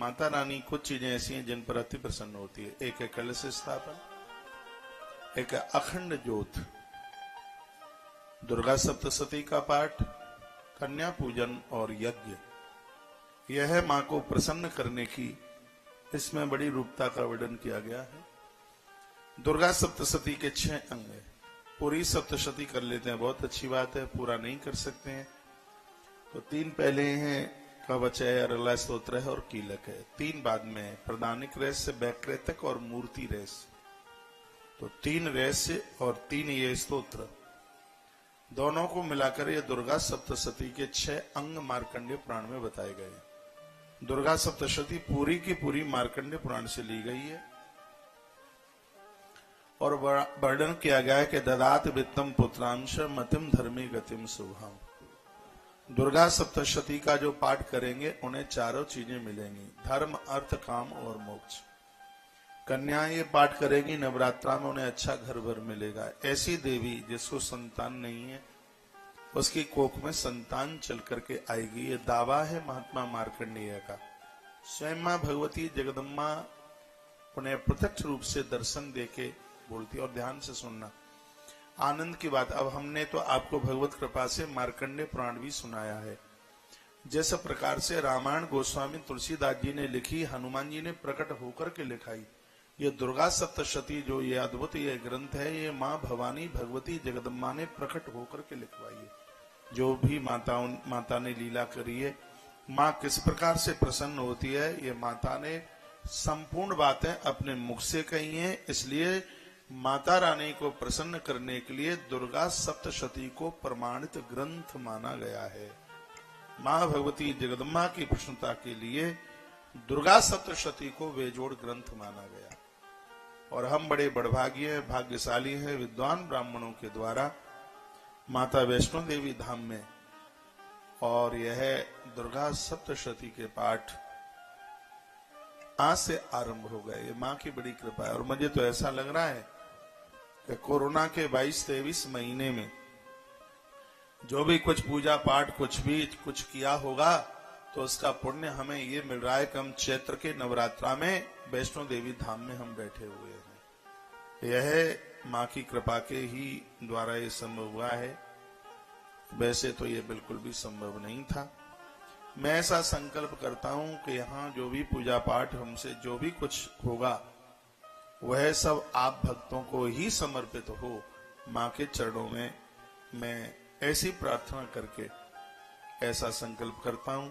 माता रानी कुछ चीजें ऐसी हैं जिन पर अति प्रसन्न होती है। एक है कलश स्थापन, एक है अखंड ज्योत, दुर्गा सप्तशती का पाठ, कन्या पूजन और यज्ञ। यह है मां को प्रसन्न करने की, इसमें बड़ी रूपता का वर्णन किया गया है। दुर्गा सप्तशती के 6 अंग है। पूरी सप्तशती कर लेते हैं, बहुत अच्छी बात है। पूरा नहीं कर सकते हैं तो 3 पहले हैं, कवच है, अरला स्तोत्र है और कीलक है। 3 बाद में है, प्रदानिक रहस्य, वैकृतक और मूर्ति रहस्य। तो 3 रहस्य और 3 ये स्तोत्र, दोनों को मिलाकर ये दुर्गा सप्तशती के 6 अंग मार्कंडेय पुराण में बताए गए। दुर्गा सप्तशती पूरी की पूरी मार्कंडेय पुराण से ली गई है और वर्णन किया गया है कि ददात वित्तम पुत्रांश मतिम धर्मी गतिम शुभम। दुर्गा सप्तशती का जो पाठ करेंगे उन्हें 4 चीजें मिलेंगी, धर्म, अर्थ, काम और मोक्ष। कन्या ये पाठ करेगी नवरात्रा में, उन्हें अच्छा घर भर मिलेगा। ऐसी देवी जिसको संतान नहीं है, उसकी कोख में संतान चल करके आएगी, ये दावा है महात्मा मार्कंडेय का। स्वयं मां भगवती जगदम्बा उन्हें प्रत्यक्ष रूप से दर्शन देके बोलती। और ध्यान से सुनना, आनंद की बात, अब हमने तो आपको भगवत कृपा से मार्कंडेय पुराण भी सुनाया है। जिस प्रकार से रामायण गोस्वामी तुलसीदास जी ने लिखी, हनुमान जी ने प्रकट होकर के लिखाई, ये दुर्गा सप्तशती जो ये अद्भुत ये ग्रंथ है, ये माँ भवानी भगवती जगदम्बा ने प्रकट होकर के लिखवाई है। जो भी माता ने लीला करी है, माँ किस प्रकार से प्रसन्न होती है, ये माता ने संपूर्ण बातें अपने मुख से कही हैं। इसलिए माता रानी को प्रसन्न करने के लिए दुर्गा सप्तशती को प्रमाणित ग्रंथ माना गया है। माँ भगवती जगदम्बा की प्रसन्नता के लिए दुर्गा सप्तशती को बेजोड़ ग्रंथ माना गया। और हम बड़े बड़भागी हैं, भाग्यशाली हैं, विद्वान ब्राह्मणों के द्वारा माता वैष्णो देवी धाम में और यह दुर्गा सप्तशती के पाठ आज से आरंभ हो गए। ये माँ की बड़ी कृपा है। और मुझे तो ऐसा लग रहा है कि कोरोना के 22-23 महीने में जो भी कुछ पूजा पाठ कुछ किया होगा तो उसका पुण्य हमें ये मिल रहा है कि हम चैत्र के नवरात्रा में वैष्णो देवी धाम में हम बैठे हुए हैं। यह माँ की कृपा के ही द्वारा ये संभव हुआ है, वैसे तो ये बिल्कुल भी संभव नहीं था। मैं ऐसा संकल्प करता हूं कि यहाँ जो भी पूजा पाठ हमसे जो भी कुछ होगा वह सब आप भक्तों को ही समर्पित हो। माँ के चरणों में मैं ऐसी प्रार्थना करके ऐसा संकल्प करता हूं,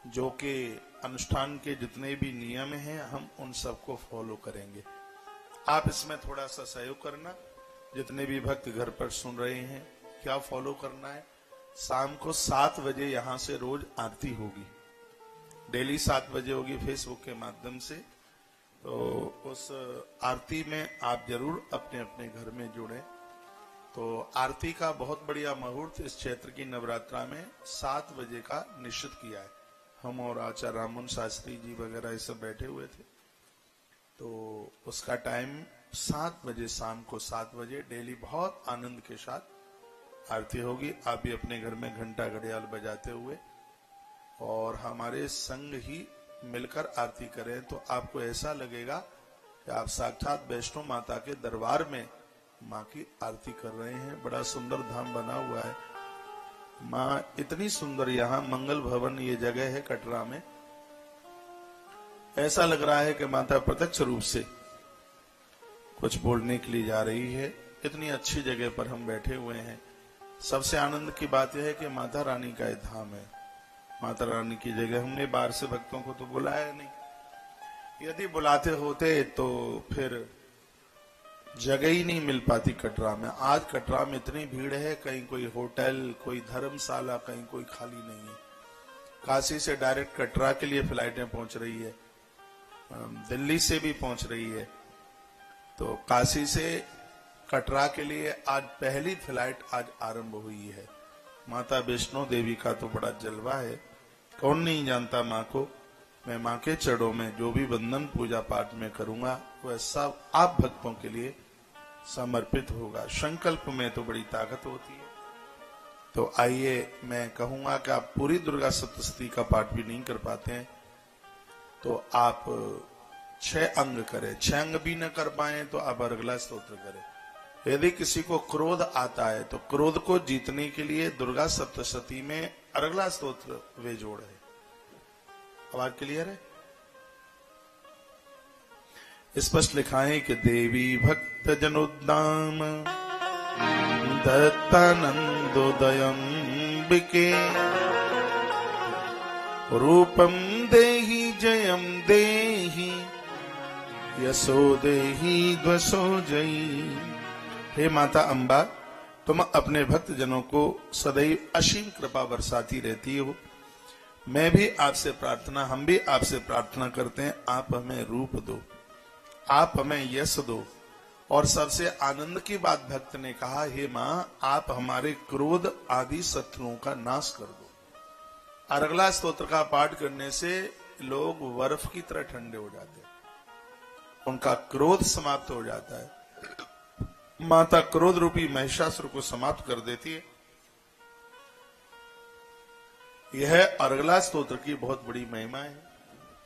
जो कि अनुष्ठान के जितने भी नियम हैं हम उन सबको फॉलो करेंगे। आप इसमें थोड़ा सा सहयोग करना। जितने भी भक्त घर पर सुन रहे हैं, क्या फॉलो करना है, शाम को 7 बजे यहां से रोज आरती होगी, डेली 7 बजे होगी फेसबुक के माध्यम से। तो उस आरती में आप जरूर अपने अपने घर में जुड़े। तो आरती का बहुत बढ़िया मुहूर्त इस क्षेत्र की नवरात्रा में 7 बजे का निश्चित किया है। हम और आचार्य रामन शास्त्री जी वगैरह ये सब बैठे हुए थे, तो उसका टाइम 7 बजे, शाम को 7 बजे डेली बहुत आनंद के साथ आरती होगी। आप भी अपने घर में घंटा घड़ियाल बजाते हुए और हमारे संग ही मिलकर आरती करें तो आपको ऐसा लगेगा कि आप साक्षात वैष्णो माता के दरबार में माँ की आरती कर रहे हैं। बड़ा सुंदर धाम बना हुआ है। माँ इतनी सुंदर, यहाँ मंगल भवन ये जगह है कटरा में, ऐसा लग रहा है कि माता प्रत्यक्ष रूप से कुछ बोलने के लिए जा रही है। इतनी अच्छी जगह पर हम बैठे हुए हैं। सबसे आनंद की बात यह है कि माता रानी का ये धाम है, माता रानी की जगह। हमने बाहर से भक्तों को तो बुलाया नहीं, यदि बुलाते होते तो फिर जगह ही नहीं मिल पाती कटरा में। आज कटरा में इतनी भीड़ है, कहीं कोई होटल, कोई धर्मशाला, कहीं कोई खाली नहीं है। काशी से डायरेक्ट कटरा के लिए फ्लाइटें पहुंच रही है, दिल्ली से भी पहुंच रही है। तो काशी से कटरा के लिए आज पहली फ्लाइट आज आरंभ हुई है। माता वैष्णो देवी का तो बड़ा जलवा है, कौन नहीं जानता माँ को। मैं माँ के चरणों में जो भी वंदन पूजा पाठ में करूंगा वह सब आप भक्तों के लिए समर्पित होगा। संकल्प में तो बड़ी ताकत होती है। तो आइए, मैं कहूंगा कि आप पूरी दुर्गा सप्तशती का पाठ भी नहीं कर पाते हैं तो आप 6 अंग करें। 6 अंग भी न कर पाए तो आप अर्गला स्तोत्र करें। यदि किसी को क्रोध आता है तो क्रोध को जीतने के लिए दुर्गा सप्तशती में अर्गला स्तोत्र वे जोड़ है। आवाज क्लियर है? स्पष्ट लिखा है कि देवी भक्त जनोद्दाम दत्तानंदोदयंबिके रूपम देहि जयम देहि यशो देहि द्वसो जयी। हे माता अम्बा, तुम अपने भक्त जनों को सदैव असीम कृपा बरसाती रहती हो। मैं भी आपसे प्रार्थना, हम भी आपसे प्रार्थना करते हैं, आप हमें रूप दो, आप हमें यश दो। और सबसे आनंद की बात भक्त ने कहा, हे माँ, आप हमारे क्रोध आदि शत्रुओं का नाश कर दो। अर्गला स्तोत्र का पाठ करने से लोग बर्फ की तरह ठंडे हो जाते हैं, उनका क्रोध समाप्त हो जाता है। माता क्रोध रूपी महिषासुर को समाप्त कर देती है। यह अर्गला स्तोत्र की बहुत बड़ी महिमा है।